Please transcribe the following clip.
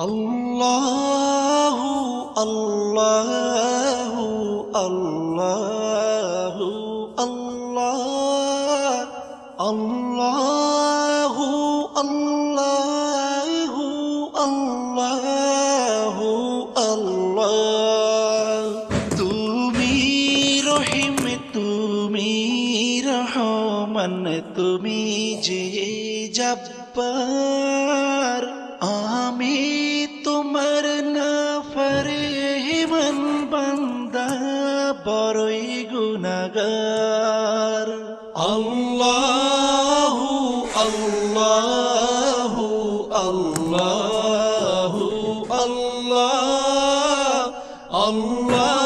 আল্লাহু আল্লাহু আল্লাহু আল্লাহ আল্লাহু আল্লাহু আল্লাহু আল্লাহ। তুমি রহিম, তুমি রহমান, তুমি যে জব্বার, আমি তোমার নাফরমান বান্দা, বড়ই গুনাহগার। আল্লাহু আল্লাহু আল্লাহু আল্লাহ আল্লাহ